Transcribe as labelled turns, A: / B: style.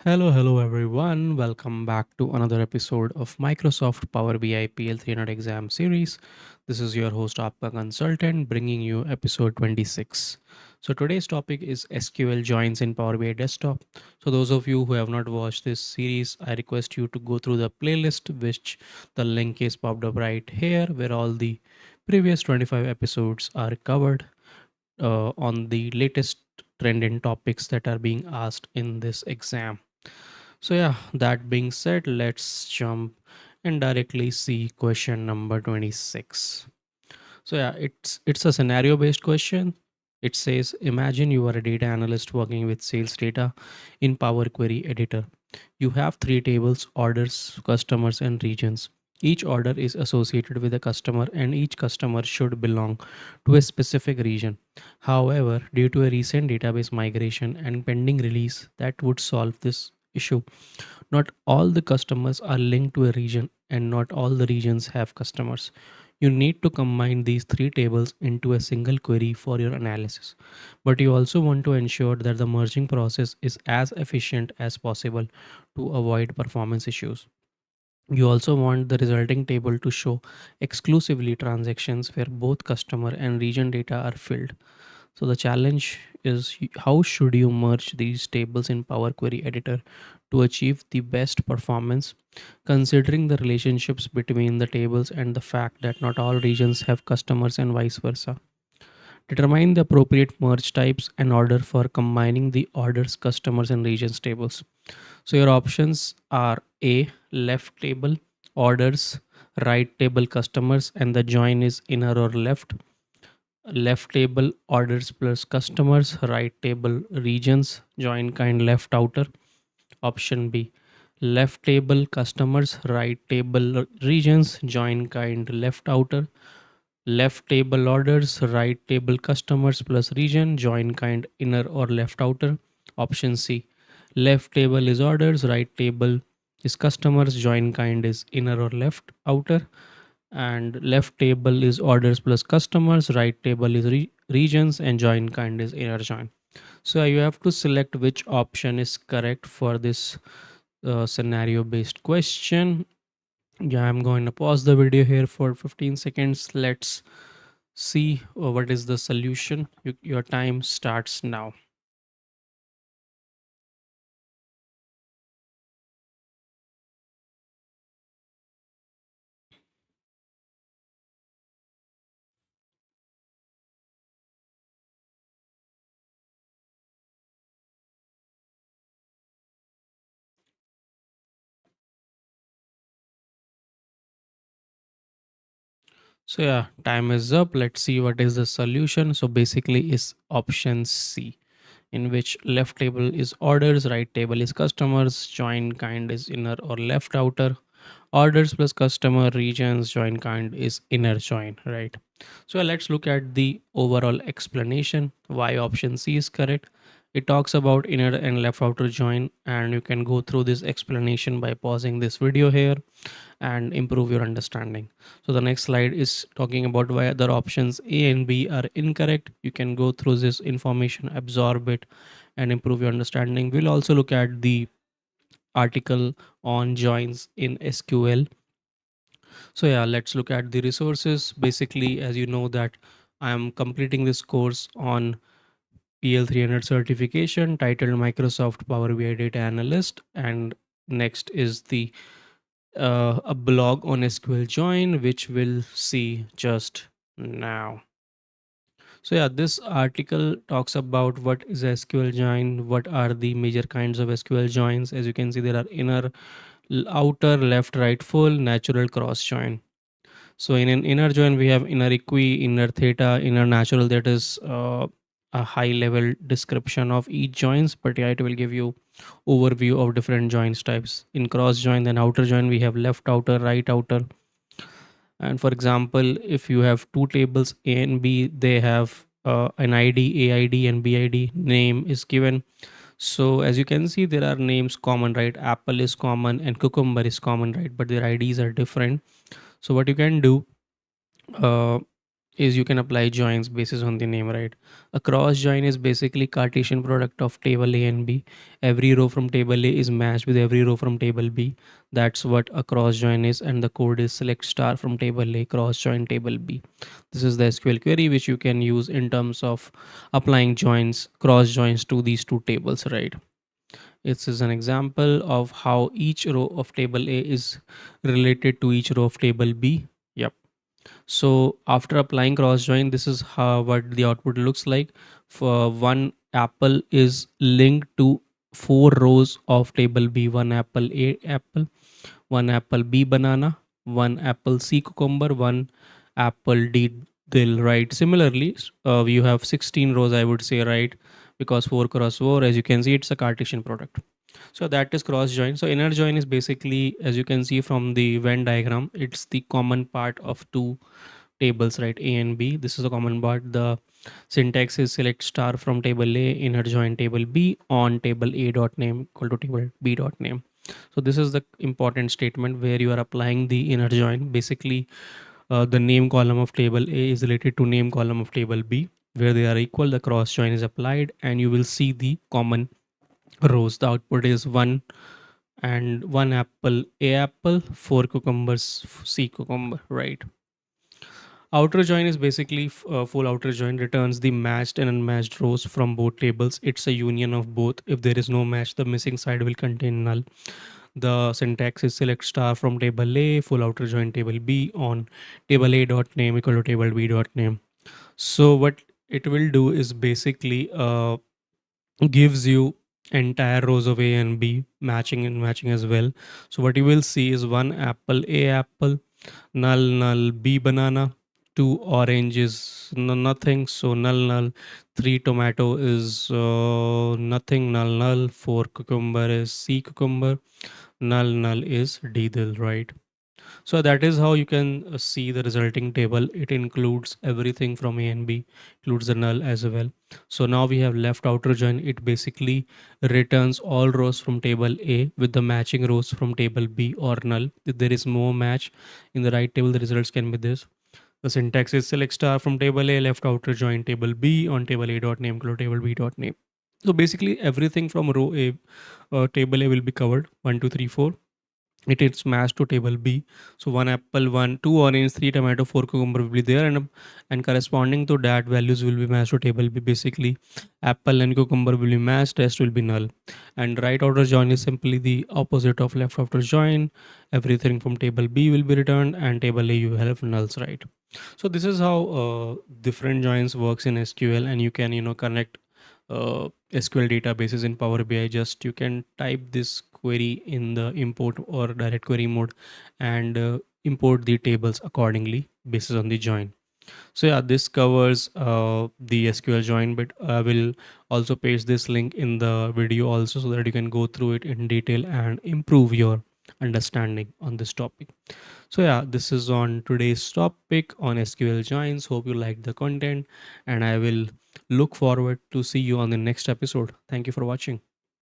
A: Hello everyone. Welcome back to another episode of Microsoft Power BI PL 300 exam series. This is your host Apka Consultant bringing you episode 26. So today's topic is SQL joins in Power BI Desktop. So those of you who have not watched this series, I request you to go through the playlist which the link is popped up right here where all the previous 25 episodes are covered on the latest trending topics that are being asked in this exam. So yeah, that being said, let's jump and directly see question number 26. So yeah, it's a scenario based question. It says imagine you are a data analyst working with sales data in Power Query editor. You have three tables: orders, customers and regions. Each order is associated with a customer and each customer should belong to a specific region. However, due to a recent database migration and pending release that would solve this issue, not all the customers are linked to a region and not all the regions have customers. You need to combine these three tables into a single query for your analysis. But you also want to ensure that the merging process is as efficient as possible to avoid performance issues. You also want the resulting table to show exclusively transactions where both customer and region data are filled. So the challenge is how should you merge these tables in Power Query Editor to achieve the best performance, considering the relationships between the tables and the fact that not all regions have customers and vice versa. Determine the appropriate merge types and order for combining the orders, customers, and regions tables. So your options are A, left table, orders, right table, customers, and the join is inner or left table orders plus customers, right table regions, join kind left outer. Option B, left table customers, right table regions, join kind left outer. Left table orders, right table customers plus region, join kind inner or left outer. Option C, left table is orders, right table is customers, join kind is inner or left outer. And left table is orders plus customers, right table is regions, and join kind is inner join. So you have to select which option is correct for this scenario based question. Yeah, I'm going to pause the video here for 15 seconds. Let's see what is the solution. Your time starts now. So yeah, time is up. Let's see what is the solution. So basically is option C, in which left table is orders, right table is customers, join kind is inner or left outer, orders plus customer regions, join kind is inner join, right? So let's look at the overall explanation why option C is correct. It talks about inner and left outer join, and you can go through this explanation by pausing this video here and improve your understanding. So the next slide is talking about why other options A and B are incorrect. You can go through this information, absorb it, and improve your understanding. We'll also look at the article on joins in SQL. So yeah, let's look at the resources. Basically, as you know that I am completing this course on PL 300 certification titled Microsoft Power BI Data Analyst, and next is the a blog on SQL Join, which we'll see just now. So yeah, this article talks about what is SQL join, what are the major kinds of SQL joins. As you can see, there are inner, outer, left, right, full, natural, cross join. So in an inner join, we have inner equi, inner theta, inner natural. That is a high level description of each joins, but yeah, it will give you overview of different joins types. In cross join, then outer join, we have left outer, right outer. And for example, if you have two tables A and B, they have an ID, AID, and BID name is given. So as you can see, there are names common, right? Apple is common and cucumber is common, right? But their IDs are different. So what you can do, uh, is you can apply joins basis on the name, right? A cross join is basically Cartesian product of table A and B. Every row from table A is matched with every row from table B. That's what a cross join is, and the code is select star from table A cross join table B. This is the SQL query which you can use in terms of applying joins, cross joins to these two tables, right? This is an example of how each row of table A is related to each row of table B. Yep. So after applying cross join, this is how what the output looks like. For one apple is linked to four rows of table B. One apple A apple, one apple B banana, one apple C cucumber, one apple D dill, right? Similarly, you have 16 rows, I would say, right? Because 4 cross 4, as you can see, it's a Cartesian product. So that is cross join. So inner join is basically, as you can see from the Venn diagram, it's the common part of two tables, right? A and B. This is a common part. The syntax is select star from table A, inner join table B on table A dot name equal to table B dot name. So this is the important statement where you are applying the inner join. Basically, the name column of table A is related to name column of table B. Where they are equal, the cross join is applied, and you will see the common rows. The output is one and one apple A apple, four cucumbers C cucumber, right? Outer join is basically full outer join returns the matched and unmatched rows from both tables. It's a union of both. If there is no match, the missing side will contain null. The syntax is select star from table A, full outer join table B on table A dot name equal to table B dot name. So what it will do is basically gives you entire rows of A and B matching and matching as well. So what you will see is one apple A apple, null null B banana, two oranges nothing, so null null, three tomato is nothing, null null, four cucumber is C cucumber, null null is D dill, right? So that is how you can see the resulting table. It includes everything from A and B, includes the null as well. So now we have left outer join. It basically returns all rows from table A with the matching rows from table B or null. If there is no match in the right table, the results can be this. The syntax is select star from table A, left outer join table B on table A dot name equal to table B dot name. So basically everything from row A, table A will be covered 1, 2, 3, 4. It is matched to table B. So one apple, one, two orange, three tomato, four cucumber will be there, and corresponding to that values will be matched to table B. Basically, apple and cucumber will be matched, rest will be null. And right outer join is simply the opposite of left outer join. Everything from table B will be returned, and table A you have nulls, right? So this is how different joins works in SQL, and you can connect SQL databases in Power BI. Just you can type this query in the import or direct query mode, and import the tables accordingly based on the join. So yeah, this covers the SQL join bit. I will also paste this link in the video also, so that you can go through it in detail and improve your understanding on this topic. So yeah, this is on today's topic on SQL joins. Hope you liked the content, and I will look forward to see you on the next episode. Thank you for watching.